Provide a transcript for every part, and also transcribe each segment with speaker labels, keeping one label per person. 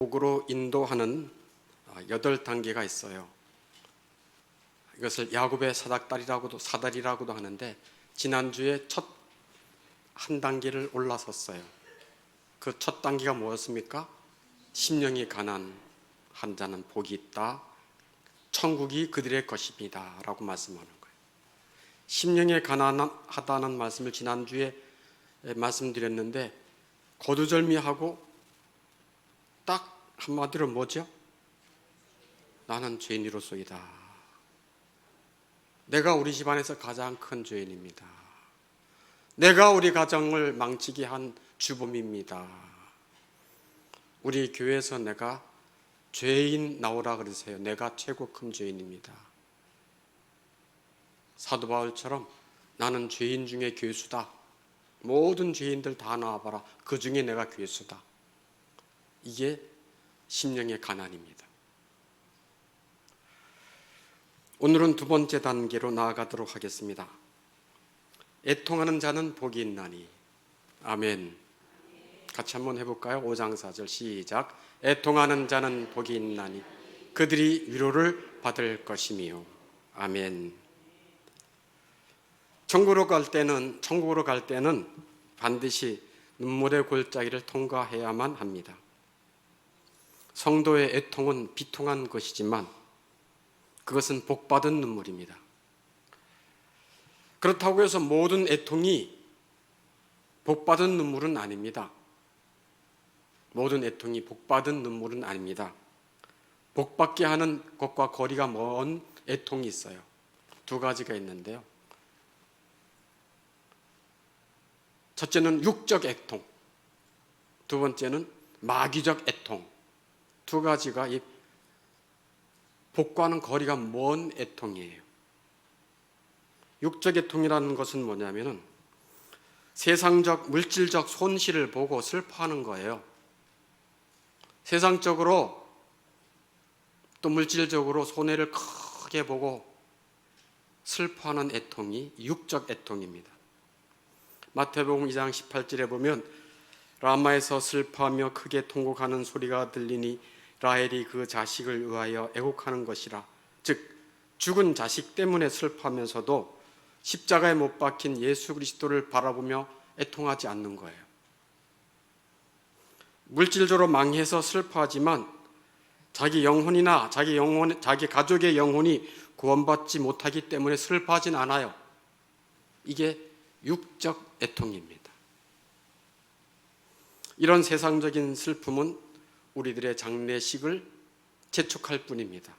Speaker 1: 복으로 인도하는 8단계가 있어요. 이것을 야곱의 사다리라고도 하는데, 지난주에 첫 한 단계를 올라섰어요. 그 첫 단계가 뭐였습니까? 심령이 가난한 자는 복이 있다, 천국이 그들의 것입니다 라고 말씀하는 거예요. 심령이 가난하다는 말씀을 지난주에 말씀드렸는데, 거두절미하고 딱 한마디로 뭐죠? 나는 죄인으로소이다. 내가 우리 집안에서 가장 큰 죄인입니다. 내가 우리 가정을 망치게 한 주범입니다. 우리 교회에서 내가 죄인 나오라 그러세요. 내가 최고 큰 죄인입니다. 사도 바울처럼 나는 죄인 중에 괴수다. 모든 죄인들 다 나와봐라. 그 중에 내가 괴수다. 이게 심령의 가난입니다. 오늘은 두 번째 단계로 나아가도록 하겠습니다. 애통하는 자는 복이 있나니. 아멘. 같이 한번 해볼까요? 5장 4절 시작. 애통하는 자는 복이 있나니 그들이 위로를 받을 것이미요. 아멘. 천국으로 갈 때는 반드시 눈물의 골짜기를 통과해야만 합니다. 성도의 애통은 비통한 것이지만 그것은 복받은 눈물입니다. 그렇다고 해서 모든 애통이 복받은 눈물은 아닙니다. 모든 애통이 복받은 눈물은 아닙니다. 복받게 하는 것과 거리가 먼 애통이 있어요. 두 가지가 있는데요. 첫째는 육적 애통, 두 번째는 마귀적 애통. 두 가지가 이 복과는 거리가 먼 애통이에요. 육적 애통이라는 것은 뭐냐면은 세상적, 물질적 손실을 보고 슬퍼하는 거예요. 세상적으로 또 물질적으로 손해를 크게 보고 슬퍼하는 애통이 육적 애통입니다. 마태복음 2장 18절에 보면 라마에서 슬퍼하며 크게 통곡하는 소리가 들리니 라헬이 그 자식을 위하여 애곡하는 것이라. 즉 죽은 자식 때문에 슬퍼하면서도 십자가에 못 박힌 예수 그리스도를 바라보며 애통하지 않는 거예요. 물질적으로 망해서 슬퍼하지만 자기 영혼이나 자기 가족의 영혼이 구원받지 못하기 때문에 슬퍼하진 않아요. 이게 육적 애통입니다. 이런 세상적인 슬픔은 우리들의 장례식을 재촉할 뿐입니다.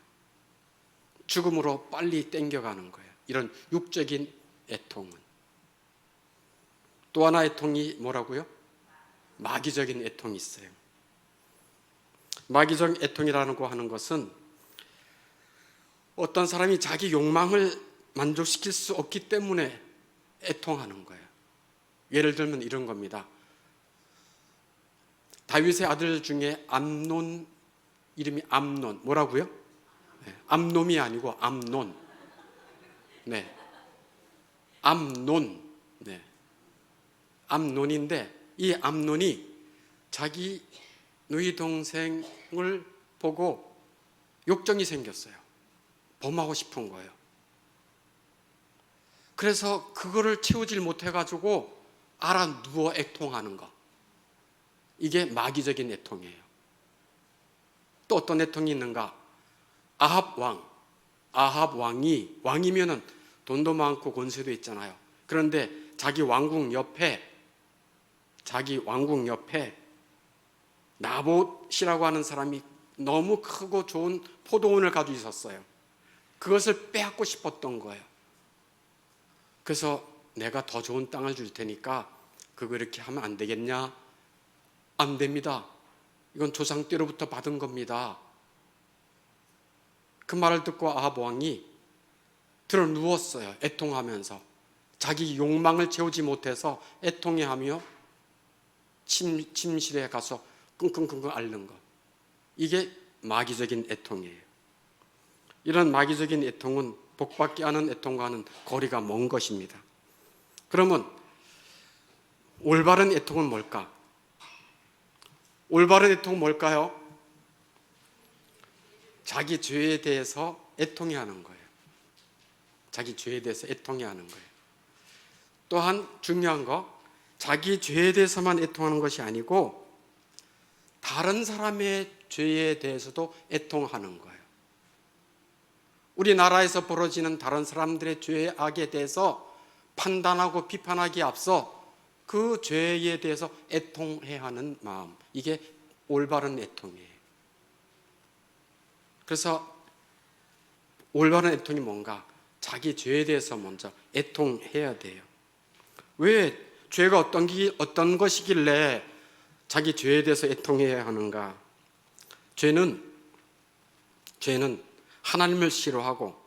Speaker 1: 죽음으로 빨리 땡겨가는 거예요. 이런 육적인 애통은. 또 하나 애통이 뭐라고요? 마귀적인 애통이 있어요. 마귀적 애통이라는 거 하는 것은 어떤 사람이 자기 욕망을 만족시킬 수 없기 때문에 애통하는 거예요. 예를 들면 이런 겁니다. 다윗의 아들 중에 암논, 이름이 암논, 뭐라고요? 네, 암놈이 아니고 암논. 네, 암논. 네, 암논인데 이 암논이 자기 누이 동생을 보고 욕정이 생겼어요. 범하고 싶은 거예요. 그래서 그거를 채우질 못해가지고 알아 누워 애통하는 거. 이게 마귀적인 애통이에요. 또 어떤 애통이 있는가? 아합 왕이, 왕이면은 돈도 많고 권세도 있잖아요. 그런데 자기 왕궁 옆에 나봇이라고 하는 사람이 너무 크고 좋은 포도원을 가지고 있었어요. 그것을 빼앗고 싶었던 거예요. 그래서 내가 더 좋은 땅을 줄 테니까 그거 이렇게 하면 안 되겠냐? 안 됩니다. 이건 조상 때로부터 받은 겁니다. 그 말을 듣고 아합 왕이 들어 누웠어요. 애통하면서. 자기 욕망을 채우지 못해서 애통해하며 침실에 가서 끙끙끙끙 앓는 것. 이게 마귀적인 애통이에요. 이런 마귀적인 애통은 복받게 하는 애통과는 거리가 먼 것입니다. 그러면 올바른 애통은 뭘까? 올바른 애통은 뭘까요? 자기 죄에 대해서 애통해 하는 거예요. 자기 죄에 대해서 애통해 하는 거예요. 또한 중요한 거, 자기 죄에 대해서만 애통하는 것이 아니고 다른 사람의 죄에 대해서도 애통하는 거예요. 우리나라에서 벌어지는 다른 사람들의 죄의 악에 대해서 판단하고 비판하기에 앞서 그 죄에 대해서 애통해야 하는 마음, 이게 올바른 애통이에요. 그래서 올바른 애통이 뭔가? 자기 죄에 대해서 먼저 애통해야 돼요. 왜 죄가 어떤 것이길래 자기 죄에 대해서 애통해야 하는가? 죄는 하나님을 싫어하고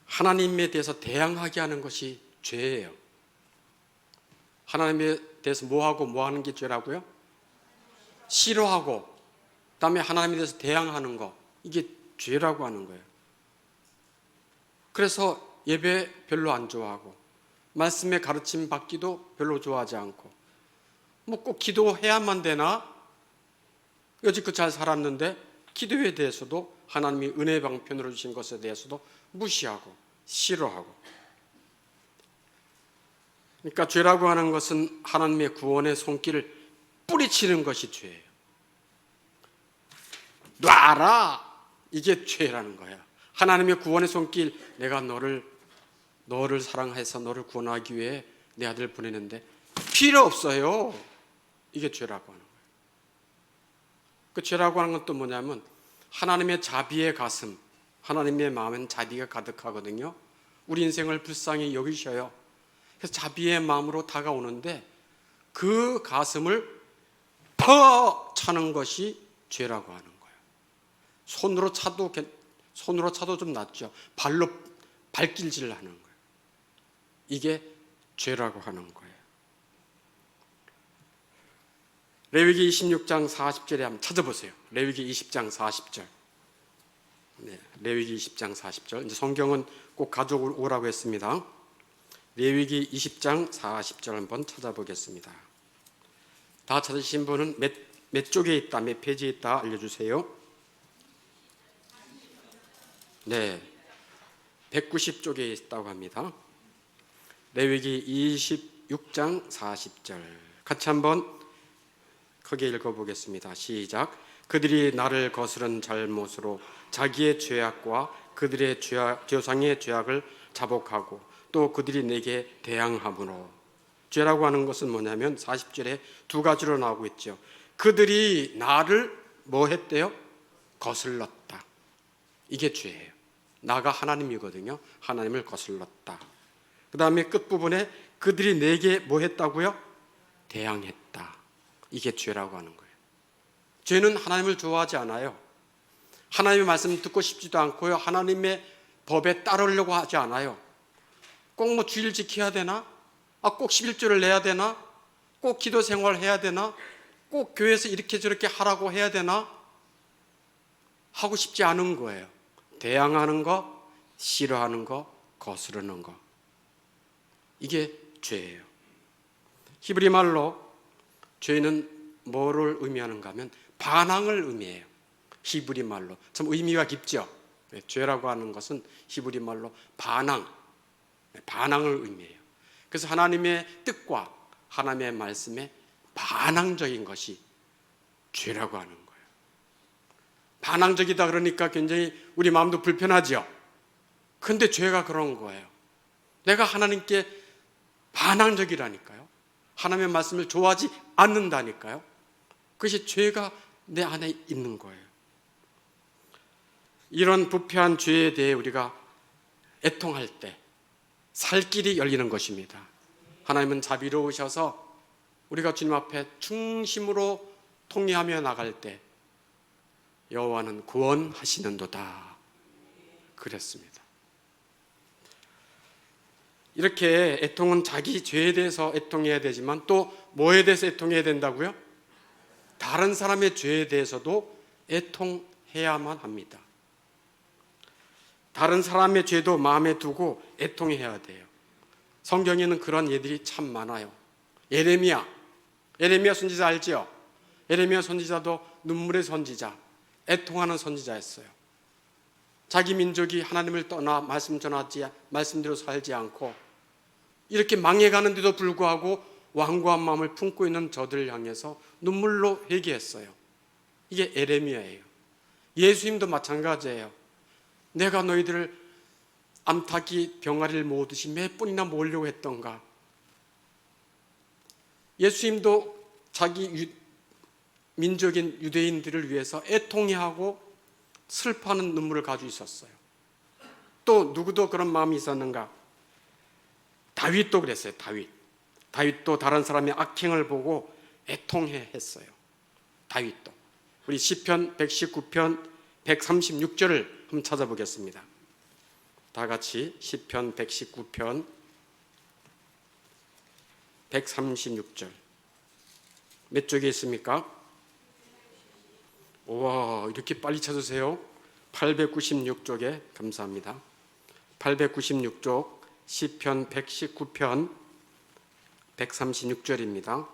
Speaker 1: 하나님에 대해서 대항하게 하는 것이 죄예요. 하나님에 대해서 뭐 하는 게 죄라고요? 싫어하고 그다음에 하나님에 대해서 대항하는 거, 이게 죄라고 하는 거예요. 그래서 예배 별로 안 좋아하고 말씀의 가르침 받기도 별로 좋아하지 않고 뭐 꼭 기도해야만 되나? 여지껏 잘 살았는데 기도에 대해서도 하나님이 은혜 방편으로 주신 것에 대해서도 무시하고 싫어하고. 그러니까 죄라고 하는 것은 하나님의 구원의 손길을 뿌리치는 것이 죄예요. 놔라! 이게 죄라는 거야. 하나님의 구원의 손길, 내가 너를 사랑해서 너를 구원하기 위해 내 아들 보내는데 필요 없어요. 이게 죄라고 하는 거예요. 그 죄라고 하는 건 또 뭐냐면 하나님의 자비의 가슴, 하나님의 마음엔 자비가 가득하거든요. 우리 인생을 불쌍히 여기셔요. 그래서 자비의 마음으로 다가오는데 그 가슴을 더 차는 것이 죄라고 하는 거예요. 손으로 차도 좀 낫죠. 발로 발길질을 하는 거예요. 이게 죄라고 하는 거예요. 레위기 26장 40절에 한번 찾아보세요. 레위기 20장 40절. 네, 레위기 20장 40절. 이제 성경은 꼭 가져오라고 했습니다. 레위기 20장 40절 한번 찾아보겠습니다. 다 찾으신 분은 몇 쪽에 있다, 몇 페이지에 있다 알려주세요. 네, 190쪽에 있다고 합니다. 레위기 26장 40절 같이 한번 크게 읽어보겠습니다. 시작. 그들이 나를 거스른 잘못으로 자기의 죄악과 그들의 조상의 죄악을 자복하고 또 그들이 내게 대항함으로. 죄라고 하는 것은 뭐냐면 40절에 두 가지로 나오고 있죠. 그들이 나를 뭐 했대요? 거슬렀다. 이게 죄예요. 나가 하나님이거든요. 하나님을 거슬렀다. 그 다음에 끝부분에 그들이 내게 뭐 했다고요? 대항했다. 이게 죄라고 하는 거예요. 죄는 하나님을 좋아하지 않아요. 하나님의 말씀 듣고 싶지도 않고요. 하나님의 법에 따르려고 하지 않아요. 꼭 뭐 주일 지켜야 되나? 꼭 11조를 내야 되나? 꼭 기도 생활 해야 되나? 꼭 교회에서 이렇게 저렇게 하라고 해야 되나? 하고 싶지 않은 거예요. 대항하는 거, 싫어하는 거, 거스르는 거. 이게 죄예요. 히브리 말로 죄는 뭐를 의미하는가 하면 반항을 의미해요. 히브리 말로. 참 의미가 깊죠. 죄라고 하는 것은 히브리 말로 반항을 의미해요. 그래서 하나님의 뜻과 하나님의 말씀에 반항적인 것이 죄라고 하는 거예요. 반항적이다 그러니까 굉장히 우리 마음도 불편하죠. 근데 죄가 그런 거예요. 내가 하나님께 반항적이라니까요. 하나님의 말씀을 좋아하지 않는다니까요. 그것이 죄가 내 안에 있는 거예요. 이런 부패한 죄에 대해 우리가 애통할 때 살 길이 열리는 것입니다. 하나님은 자비로우셔서 우리가 주님 앞에 충심으로 통회하며 나갈 때 여호와는 구원하시는도다 그랬습니다. 이렇게 애통은 자기 죄에 대해서 애통해야 되지만 또 뭐에 대해서 애통해야 된다고요? 다른 사람의 죄에 대해서도 애통해야만 합니다. 다른 사람의 죄도 마음에 두고 애통해야 돼요. 성경에는 그런 예들이 참 많아요. 예레미야 선지자 알죠? 예레미야 선지자도 눈물의 선지자, 애통하는 선지자였어요. 자기 민족이 하나님을 떠나 말씀대로 살지 않고 이렇게 망해가는데도 불구하고 완고한 마음을 품고 있는 저들을 향해서 눈물로 회개했어요. 이게 에레미야예요. 예수님도 마찬가지예요. 내가 너희들을 암탉이 병아리를 모으듯이 몇 번이나 모으려고 했던가. 예수님도 자기 민족인 유대인들을 위해서 애통해하고 슬퍼하는 눈물을 가지고 있었어요. 또 누구도 그런 마음이 있었는가? 다윗도 그랬어요. 다윗도 다른 사람의 악행을 보고 애통해 했어요. 다윗도. 우리 시편 119편 136절을 한번 찾아보겠습니다. 다 같이 시편 119편 136절. 몇 쪽에 있습니까? 와, 이렇게 빨리 찾으세요. 896쪽에 감사합니다. 896쪽 시편 119편 136절입니다.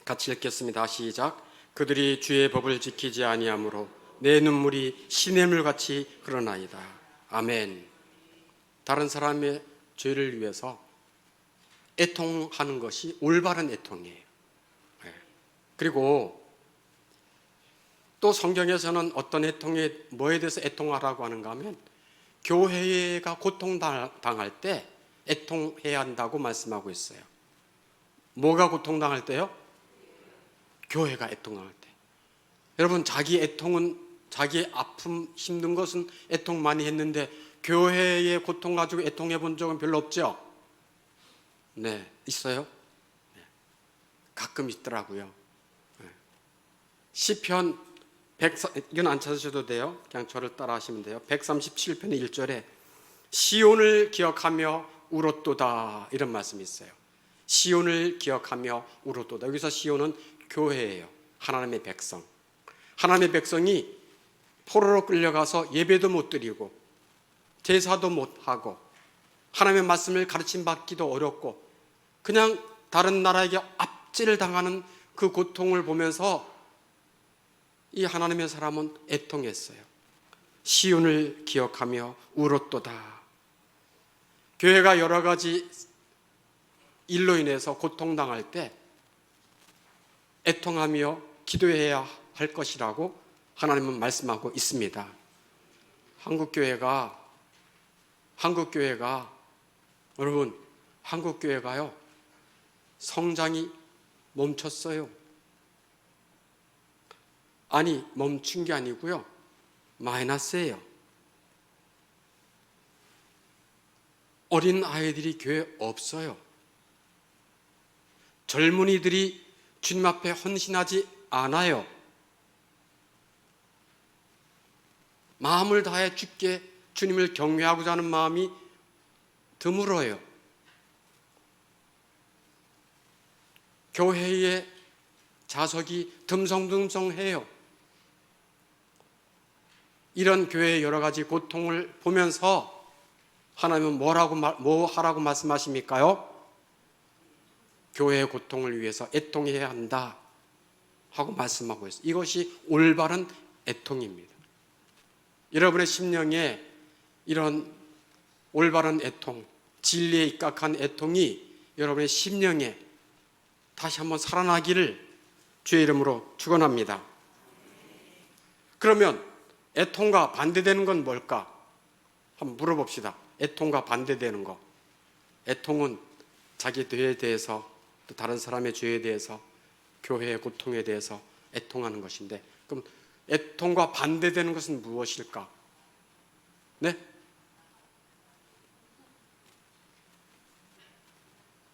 Speaker 1: 같이 읽겠습니다. 시작. 그들이 주의 법을 지키지 아니하므로 내 눈물이 시냇물같이 흐르나이다. 아멘. 다른 사람의 죄를 위해서 애통하는 것이 올바른 애통이에요. 그리고 또 성경에서는 어떤 애통에 뭐에 대해서 애통하라고 하는가 하면 교회가 고통당할 때 애통해야 한다고 말씀하고 있어요. 뭐가 고통당할 때요? 교회가 애통할 때. 여러분, 자기 아픔 힘든 것은 애통 많이 했는데 교회의 고통 가지고 애통해 본 적은 별로 없죠? 네, 있어요? 네, 가끔 있더라고요. 네. 시편 100, 이건 안 찾으셔도 돼요. 그냥 저를 따라 하시면 돼요. 137편의 1절에 시온을 기억하며 울었도다, 이런 말씀이 있어요. 시온을 기억하며 울었도다. 여기서 시온은 교회예요. 하나님의 백성. 하나님의 백성이 포로로 끌려가서 예배도 못 드리고 제사도 못 하고 하나님의 말씀을 가르침 받기도 어렵고 그냥 다른 나라에게 압제를 당하는 그 고통을 보면서 이 하나님의 사람은 애통했어요. 시온을 기억하며 울었도다. 교회가 여러 가지 일로 인해서 고통당할 때 애통하며 기도해야 할 것이라고 하나님은 말씀하고 있습니다. 여러분, 한국교회가요 성장이 멈췄어요. 아니, 멈춘 게 아니고요 마이너스예요. 어린 아이들이 교회에 없어요. 젊은이들이 주님 앞에 헌신하지 않아요. 마음을 다해 주께 주님을 경외하고자 하는 마음이 드물어요. 교회의 자석이 듬성듬성해요. 이런 교회의 여러 가지 고통을 보면서 하나님은 뭐 하라고 말씀하십니까요? 교회의 고통을 위해서 애통해야 한다 하고 말씀하고 있어요. 이것이 올바른 애통입니다. 여러분의 심령에 이런 올바른 애통, 진리에 입각한 애통이 여러분의 심령에 다시 한번 살아나기를 주의 이름으로 축원합니다. 그러면 애통과 반대되는 건 뭘까? 한번 물어봅시다. 애통과 반대되는 거. 애통은 자기 죄에 대해서 또 다른 사람의 죄에 대해서 교회의 고통에 대해서 애통하는 것인데, 그럼 애통과 반대되는 것은 무엇일까? 네?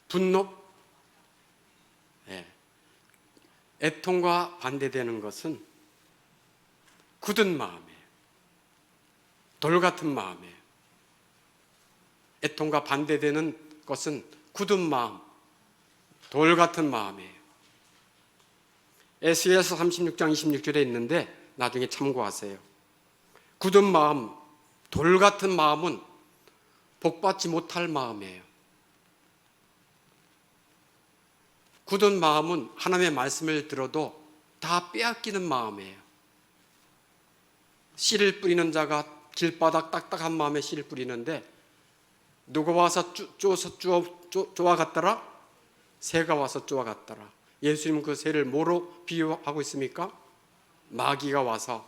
Speaker 1: 분노? 네. 애통과 반대되는 것은 굳은 마음이에요. 돌 같은 마음이에요. 애통과 반대되는 것은 굳은 마음, 돌 같은 마음이에요. 에스겔서 36장 26절에 있는데 나중에 참고하세요. 굳은 마음, 돌 같은 마음은 복받지 못할 마음이에요. 굳은 마음은 하나님의 말씀을 들어도 다 빼앗기는 마음이에요. 씨를 뿌리는 자가 길바닥 딱딱한 마음에 씨를 뿌리는데 누가 와서 쪼아갔더라? 새가 와서 쪼아갔더라. 예수님은 그 새를 뭐로 비유하고 있습니까? 마귀가 와서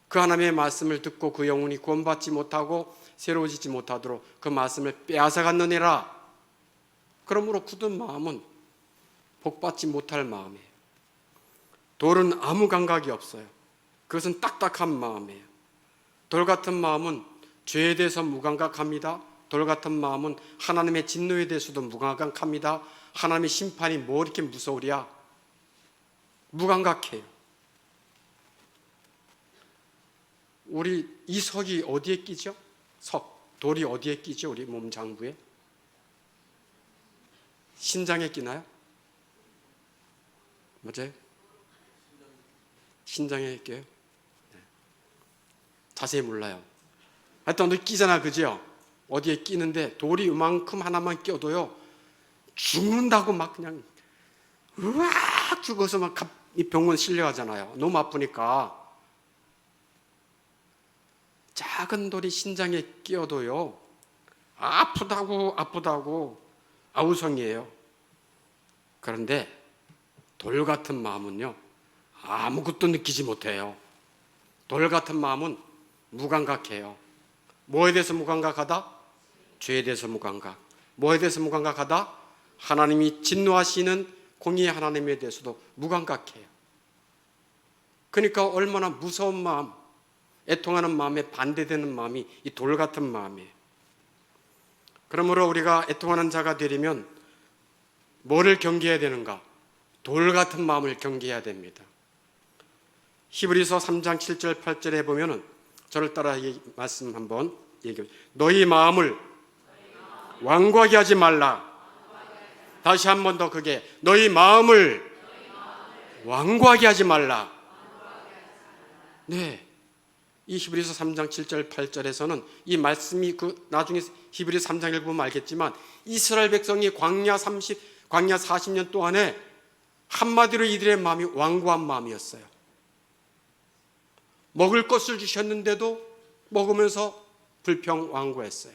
Speaker 1: 그 하나님의 말씀을 듣고 그 영혼이 구원받지 못하고 새로워지지 못하도록 그 말씀을 빼앗아갔느니라. 그러므로 굳은 마음은 복받지 못할 마음이에요. 돌은 아무 감각이 없어요. 그것은 딱딱한 마음이에요. 돌 같은 마음은 죄에 대해서 무감각합니다. 돌 같은 마음은 하나님의 진노에 대해서도 무감각합니다. 하나님의 심판이 뭐 이렇게 무서우랴? 무감각해요. 우리 이 석이 어디에 끼죠? 돌이 어디에 끼죠? 우리 몸 장부에? 신장에 끼나요? 맞아요? 신장에 끼어요? 네. 자세히 몰라요. 하여튼 어디 끼잖아, 그죠? 어디에 끼는데 돌이 이만큼 하나만 껴도요 죽는다고 막 그냥 으악 죽어서 막 병원 실려가잖아요. 너무 아프니까. 작은 돌이 신장에 끼어도요 아프다고 아우성이에요. 그런데 돌 같은 마음은요 아무것도 느끼지 못해요. 돌 같은 마음은 무감각해요. 뭐에 대해서 무감각하다? 죄에 대해서 무감각. 뭐에 대해서 무감각하다? 하나님이 진노하시는 공의의 하나님에 대해서도 무감각해요. 그러니까 얼마나 무서운 마음, 애통하는 마음에 반대되는 마음이 이 돌 같은 마음이에요. 그러므로 우리가 애통하는 자가 되려면 뭐를 경계해야 되는가? 돌 같은 마음을 경계해야 됩니다. 히브리서 3장 7절 8절에 보면은 저를 따라 이 말씀 한번 얘기해. 너희 마음을 완고하게 하지 말라. 다시 한 번 더 크게. 너희 마음을 완고하게 하지 말라. 네. 이 히브리서 3장 7절 8절에서는 이 말씀이 나중에 히브리서 3장 읽으면 알겠지만 이스라엘 백성이 광야 40년 동안에 한마디로 이들의 마음이 완고한 마음이었어요. 먹을 것을 주셨는데도 먹으면서 불평완고했어요.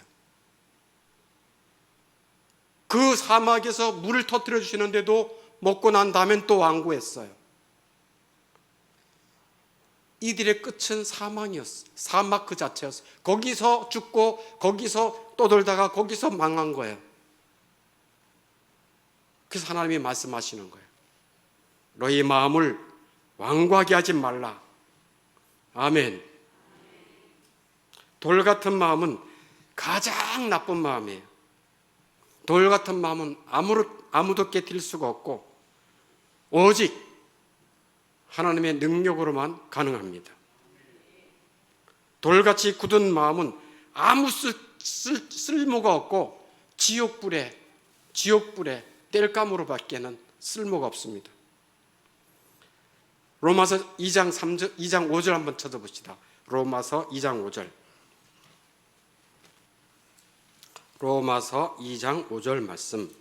Speaker 1: 그 사막에서 물을 터뜨려 주시는데도 먹고 난 다음엔 또 완고했어요. 이들의 끝은 사망이었어요. 사막 그 자체였어요. 거기서 죽고 거기서 떠돌다가 거기서 망한 거예요. 그래서 하나님이 말씀하시는 거예요. 너희 마음을 완고하게 하지 말라. 아멘. 돌 같은 마음은 가장 나쁜 마음이에요. 돌 같은 마음은 아무도 깨뜨릴 수가 없고 오직 하나님의 능력으로만 가능합니다. 돌같이 굳은 마음은 아무 쓸모가 없고 지옥불에 땔감으로밖에는 쓸모가 없습니다. 로마서 2장 5절 한번 찾아봅시다. 로마서 2장 5절. 로마서 2장 5절 말씀.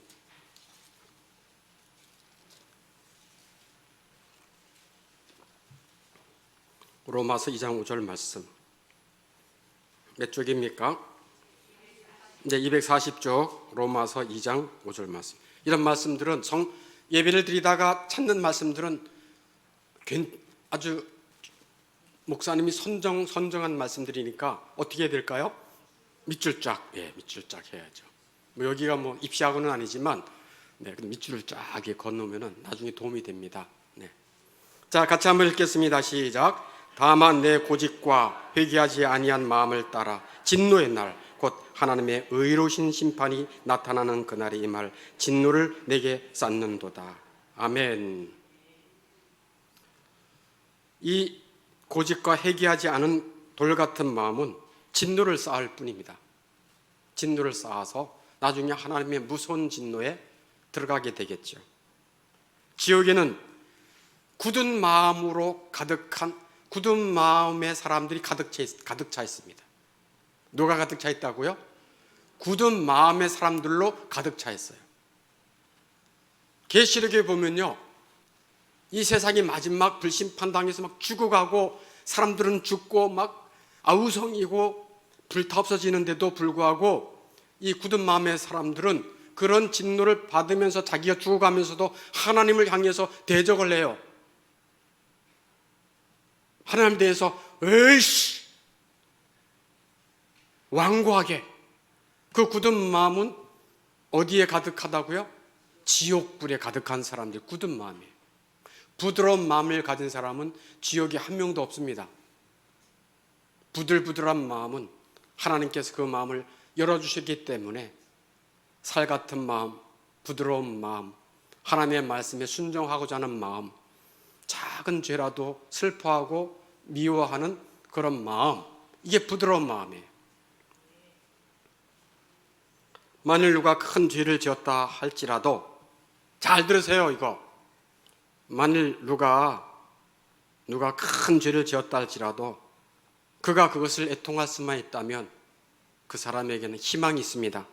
Speaker 1: 로마서 2장 5절 말씀. 몇 쪽입니까? 이제 240쪽 로마서 2장 5절 말씀. 이런 말씀들은 예배를 드리다가 찾는 말씀들은 아주 목사님이 선정한 말씀들이니까 어떻게 해야 될까요? 밑줄 쫙 해야죠. 여기가 입시학원은 아니지만 밑줄을 쫙 건너면은 나중에 도움이 됩니다. 네. 자, 같이 한번 읽겠습니다. 시작. 다만 내 고집과 회개하지 아니한 마음을 따라 진노의 날, 곧 하나님의 의로우신 심판이 나타나는 그날이 임할 진노를 내게 쌓는도다. 아멘. 이 고집과 회개하지 않은 돌 같은 마음은 진노를 쌓을 뿐입니다. 진노를 쌓아서 나중에 하나님의 무서운 진노에 들어가게 되겠죠. 지옥에는 굳은 마음으로 굳은 마음의 사람들이 가득 차 있습니다. 누가 가득 차 있다고요? 굳은 마음의 사람들로 가득 차 있어요. 계시록에 보면요, 이 세상이 마지막 불심판당해서 막 죽어가고 사람들은 죽고 막 아우성이고 불타없어지는데도 불구하고 이 굳은 마음의 사람들은 그런 진노를 받으면서 자기가 죽어가면서도 하나님을 향해서 대적을 해요. 하나님에 대해서 에이씨 완고하게. 그 굳은 마음은 어디에 가득하다고요? 지옥불에 가득한 사람들이 굳은 마음이에요. 부드러운 마음을 가진 사람은 지옥에 한 명도 없습니다. 부들부들한 마음은 하나님께서 그 마음을 열어주셨기 때문에 살 같은 마음, 부드러운 마음, 하나님의 말씀에 순종하고자 하는 마음, 작은 죄라도 슬퍼하고 미워하는 그런 마음, 이게 부드러운 마음이에요. 만일 누가 큰 죄를 지었다 할지라도, 잘 들으세요 이거. 만일 누가 큰 죄를 지었다 할지라도 그가 그것을 애통할 수만 있다면 그 사람에게는 희망이 있습니다.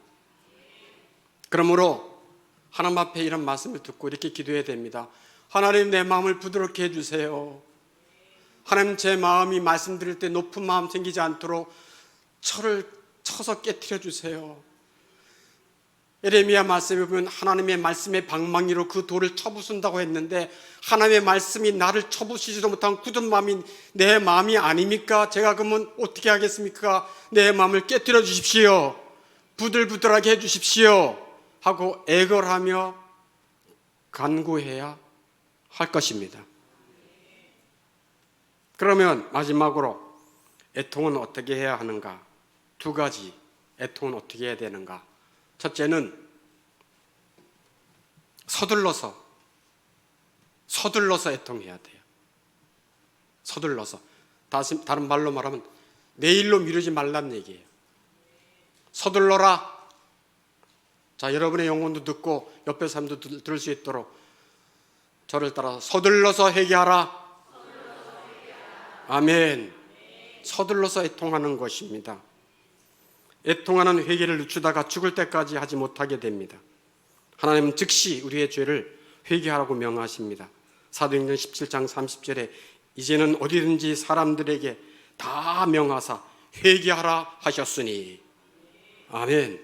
Speaker 1: 그러므로 하나님 앞에 이런 말씀을 듣고 이렇게 기도해야 됩니다. 하나님, 내 마음을 부드럽게 해주세요. 하나님, 제 마음이 말씀드릴 때 높은 마음 생기지 않도록 철을 쳐서 깨트려 주세요. 예레미야 말씀에 보면 하나님의 말씀의 방망이로 그 돌을 쳐부순다고 했는데 하나님의 말씀이 나를 쳐부시지도 못한 굳은 마음이 내 마음이 아닙니까? 제가 그러면 어떻게 하겠습니까? 내 마음을 깨트려 주십시오. 부들부들하게 해 주십시오 하고 애걸하며 간구해야 할 것입니다. 그러면 마지막으로 애통은 어떻게 해야 하는가? 두 가지 애통은 어떻게 해야 되는가? 첫째는 서둘러서 애통해야 돼요. 서둘러서. 다른 말로 말하면 내일로 미루지 말란 얘기예요. 서둘러라. 자, 여러분의 영혼도 듣고 옆에 사람도 들을 수 있도록 저를 따라 서둘러서 회개하라. 아멘. 서둘러서 애통하는 것입니다. 애통하는 회개를 늦추다가 죽을 때까지 하지 못하게 됩니다. 하나님은 즉시 우리의 죄를 회개하라고 명하십니다. 사도행전 17장 30절에 이제는 어디든지 사람들에게 다 명하사 회개하라 하셨으니. 아멘.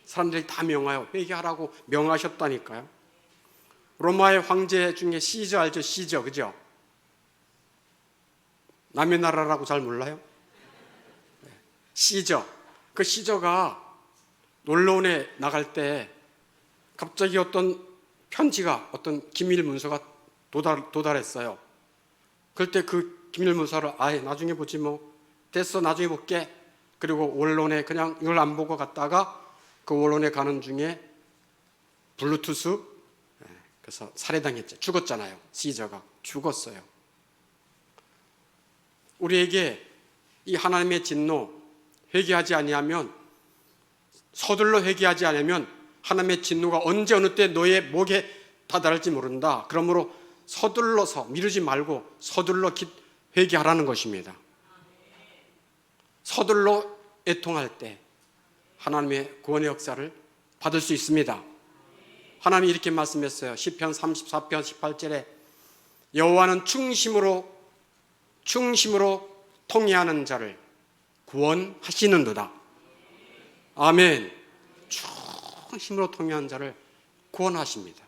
Speaker 1: 사람들이 다 명하여 회개하라고 명하셨다니까요. 로마의 황제 중에 시저 알죠? 시저, 그죠? 남의 나라라고 잘 몰라요? 시저. 그 시저가 놀러온에 나갈 때 갑자기 어떤 편지가, 어떤 기밀 문서가 도달했어요. 그럴 때 그 기밀 문서를 아예 나중에 보지 뭐, 됐어 나중에 볼게. 그리고 원론에 그냥 이걸 안 보고 갔다가 그 원론에 가는 중에 블루투스, 그래서 살해당했죠. 죽었잖아요. 시저가 죽었어요. 우리에게 이 하나님의 진노, 회개하지 아니하면, 서둘러 회개하지 않으면 하나님의 진노가 언제 어느 때 너의 목에 다다를지 모른다. 그러므로 서둘러서, 미루지 말고 서둘러 회개하라는 것입니다. 서둘러 애통할 때 하나님의 구원의 역사를 받을 수 있습니다. 하나님이 이렇게 말씀했어요. 시편 34편 18절에 여호와는 충심으로 통회하는 자를 구원하시는도다. 아멘. 충심으로 통회하는 자를 구원하십니다.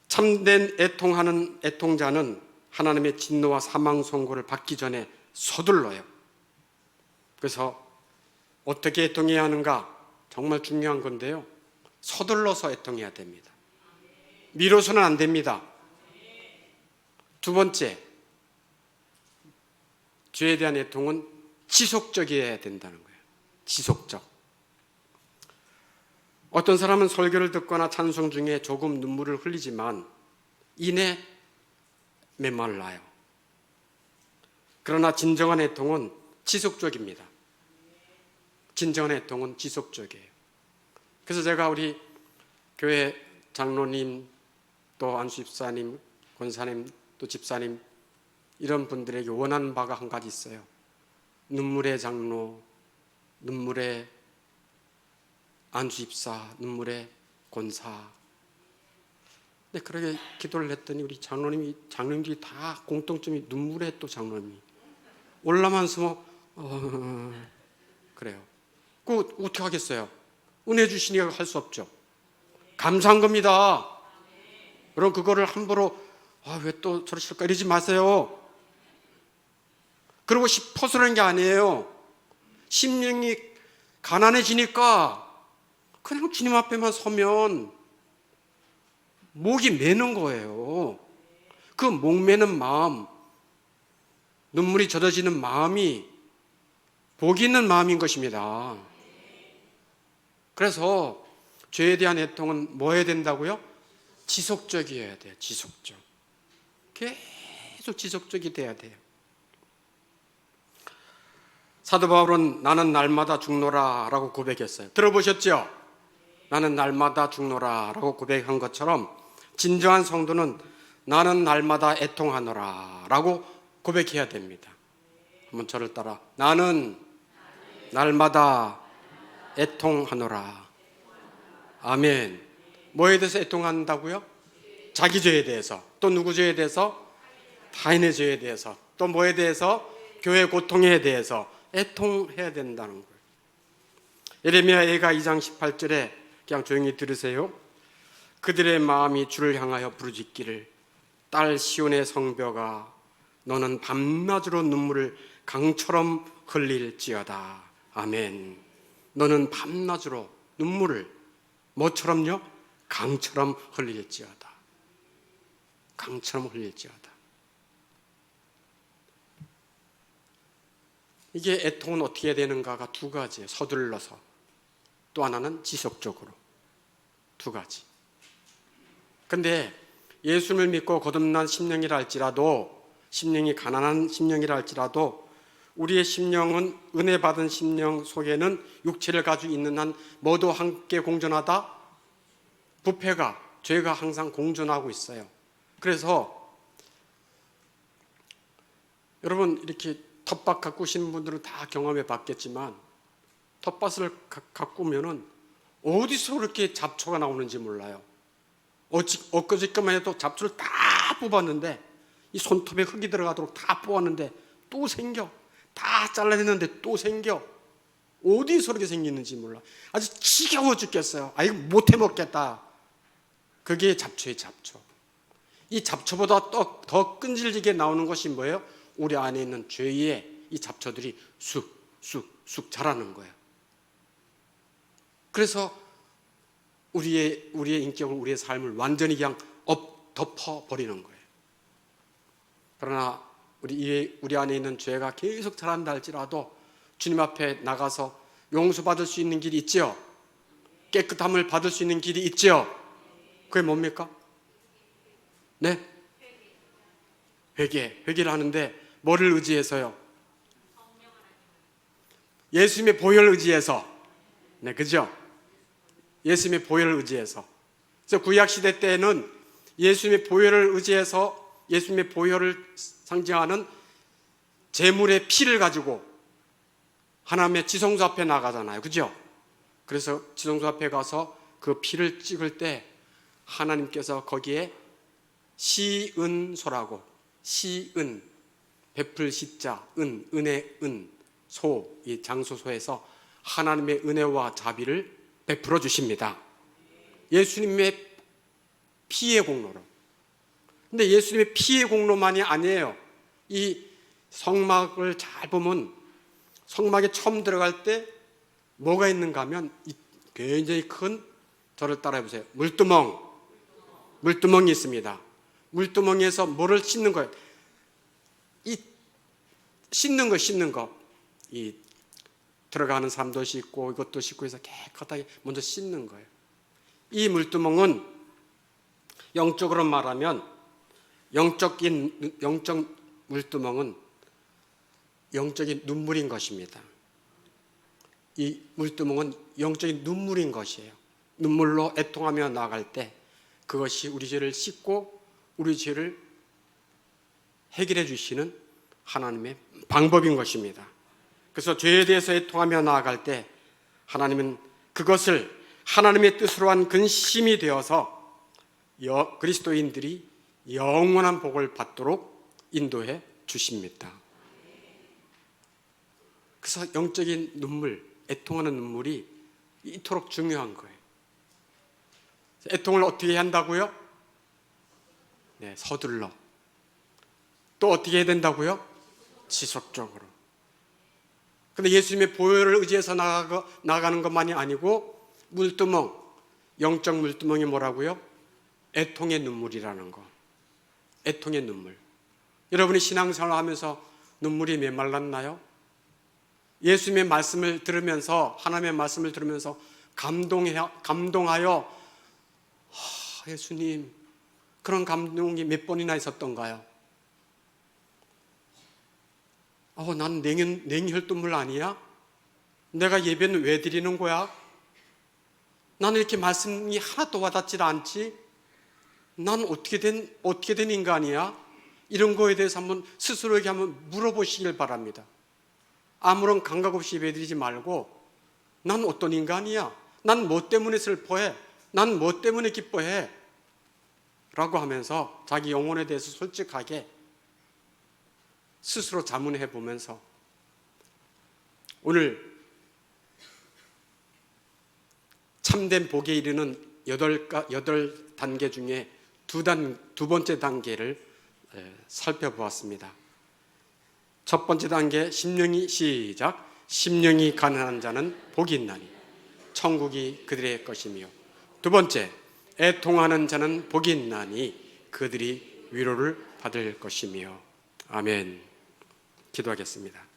Speaker 1: 참된 애통하는 애통자는 하나님의 진노와 사망 선고를 받기 전에 서둘러요. 그래서 어떻게 애통해야 하는가? 정말 중요한 건데요. 서둘러서 애통해야 됩니다. 미뤄서는 안 됩니다. 두 번째, 죄에 대한 애통은 지속적이어야 된다는 거예요. 지속적. 어떤 사람은 설교를 듣거나 찬송 중에 조금 눈물을 흘리지만 이내 메말라요. 그러나 진정한 애통은 지속적입니다. 진정한 애통은 지속적이에요. 그래서 제가 우리 교회 장로님, 또 안수집사님, 권사님, 또 집사님 이런 분들에게 원하는 바가 한 가지 있어요. 눈물의 장로, 눈물의 안수집사, 눈물의 권사, 근데 그렇게 기도를 했더니 우리 장로님들이 다 공통점이 눈물에 또 장로님이 올라만서 그래요. 그 어떻게 하겠어요? 은혜 주시니까 할 수 없죠. 감사한 겁니다. 그럼 그거를 함부로 왜 또 저러실까 이러지 마세요. 그러고 싶어서 그런 게 아니에요. 심령이 가난해지니까 그냥 주님 앞에만 서면 목이 메는 거예요. 그 목 메는 마음, 눈물이 젖어지는 마음이 복 있는 마음인 것입니다. 그래서 죄에 대한 애통은 뭐 해야 된다고요? 지속적이어야 돼요. 지속적. 계속 지속적이 돼야 돼요. 사도 바울은 나는 날마다 죽노라 라고 고백했어요. 들어보셨죠? 나는 날마다 죽노라 라고 고백한 것처럼 진정한 성도는 나는 날마다 애통하노라 라고 고백해야 됩니다. 한번 저를 따라 나는 날마다 애통하노라. 아멘. 뭐에 대해서 애통한다고요? 자기 죄에 대해서, 또 누구 죄에 대해서? 타인의 죄에 대해서, 또 뭐에 대해서? 교회 고통에 대해서 애통해야 된다는 거예요. 예레미야 예가 2장 18절에 그냥 조용히 들으세요. 그들의 마음이 주를 향하여 부르짖기를 딸 시온의 성벽아 너는 밤낮으로 눈물을 강처럼 흘릴지어다. 아멘. 너는 밤낮으로 눈물을 뭐처럼요? 강처럼 흘릴지어다. 강처럼 흘릴지어다. 이게 애통은 어떻게 해야 되는가가 두 가지예요. 서둘러서. 또 하나는 지속적으로. 두 가지. 근데 예수를 믿고 거듭난 심령이라 할지라도, 심령이 가난한 심령이라 할지라도 우리의 심령은 은혜 받은 심령 속에는 육체를 가지고 있는 한 모두 함께 공존하다 부패가, 죄가 항상 공존하고 있어요. 그래서 여러분 이렇게 텃밭 가꾸시는 분들은 다 경험해 봤겠지만 텃밭을 가꾸면은 어디서 그렇게 잡초가 나오는지 몰라요. 엊그저께만 해도 잡초를 다 뽑았는데 이 손톱에 흙이 들어가도록 다 뽑았는데 또 생겨. 다 잘라냈는데 또 생겨. 어디서 그렇게 생기는지 몰라. 아주 지겨워 죽겠어요. 이거 못해 먹겠다. 그게 잡초의 잡초. 이 잡초보다 더 끈질기게 나오는 것이 뭐예요? 우리 안에 있는 죄의 이 잡초들이 쑥 자라는 거예요. 그래서 우리의 인격을, 우리의 삶을 완전히 그냥 덮어버리는 거예요. 그러나 우리 안에 있는 죄가 계속 자란다 할지라도 주님 앞에 나가서 용서받을 수 있는 길이 있죠. 깨끗함을 받을 수 있는 길이 있죠. 그게 뭡니까? 네? 회개를 하는데 뭐를 의지해서요? 예수님의 보혈을 의지해서. 네, 그죠? 예수님의 보혈을 의지해서. 그래서 구약시대 때는 예수님의 보혈을 의지해서 예수님의 보혈을 상징하는 제물의 피를 가지고 하나님의 지성소 앞에 나가잖아요. 그죠? 그래서 지성소 앞에 가서 그 피를 찍을 때 하나님께서 거기에 시은소라고, 시은, 베풀 시자, 은의 소, 이 장소소에서 하나님의 은혜와 자비를 베풀어 주십니다. 예수님의 피의 공로로. 근데 예수님의 피의 공로만이 아니에요. 이 성막을 잘 보면 성막에 처음 들어갈 때 뭐가 있는가 하면 굉장히 큰, 저를 따라해 보세요. 물두멍이 있습니다. 물두멍에서 뭐를 씻는 거예요? 씻는 거. 이 들어가는 사람도 씻고 이것도 씻고 해서 깨끗하게 먼저 씻는 거예요. 이 물두멍은 영적으로 말하면 영적 물두멍은 영적인 눈물인 것입니다. 이 물두멍은 영적인 눈물인 것이에요. 눈물로 애통하며 나아갈 때 그것이 우리 죄를 씻고 우리 죄를 해결해 주시는 하나님의 방법인 것입니다. 그래서 죄에 대해서 애통하며 나아갈 때 하나님은 그것을 하나님의 뜻으로 한 근심이 되어서 그리스도인들이 영원한 복을 받도록 인도해 주십니다. 그래서 영적인 눈물, 애통하는 눈물이 이토록 중요한 거예요. 애통을 어떻게 한다고요? 네, 서둘러. 또 어떻게 해야 된다고요? 지속적으로. 근데 예수님의 보혈을 의지해서 나가는 것만이 아니고 물두멍, 영적 물두멍이 뭐라고요? 애통의 눈물이라는 거. 애통의 눈물. 여러분이 신앙생활을 하면서 눈물이 메말랐나요? 예수님의 말씀을 들으면서, 하나님의 말씀을 들으면서 감동하여 예수님, 그런 감동이 몇 번이나 있었던가요? 난 냉혈눈물 아니야? 내가 예배는 왜 드리는 거야? 나는 이렇게 말씀이 하나도 와닿지 않지? 난 어떻게 된 인간이야? 이런 거에 대해서 한번 스스로에게 한번 물어보시길 바랍니다. 아무런 감각 없이 예배드리지 말고, 난 어떤 인간이야? 난 뭐 때문에 슬퍼해? 난 뭐 때문에 기뻐해? 라고 하면서 자기 영혼에 대해서 솔직하게 스스로 자문해 보면서 오늘 참된 복에 이르는 8단계 중에 두 번째 단계를 살펴보았습니다. 첫 번째 단계, 심령이 시작. 심령이 가난한 자는 복이 있나니 천국이 그들의 것이며, 두 번째, 애통하는 자는 복이 있나니 그들이 위로를 받을 것이며. 아멘. 기도하겠습니다.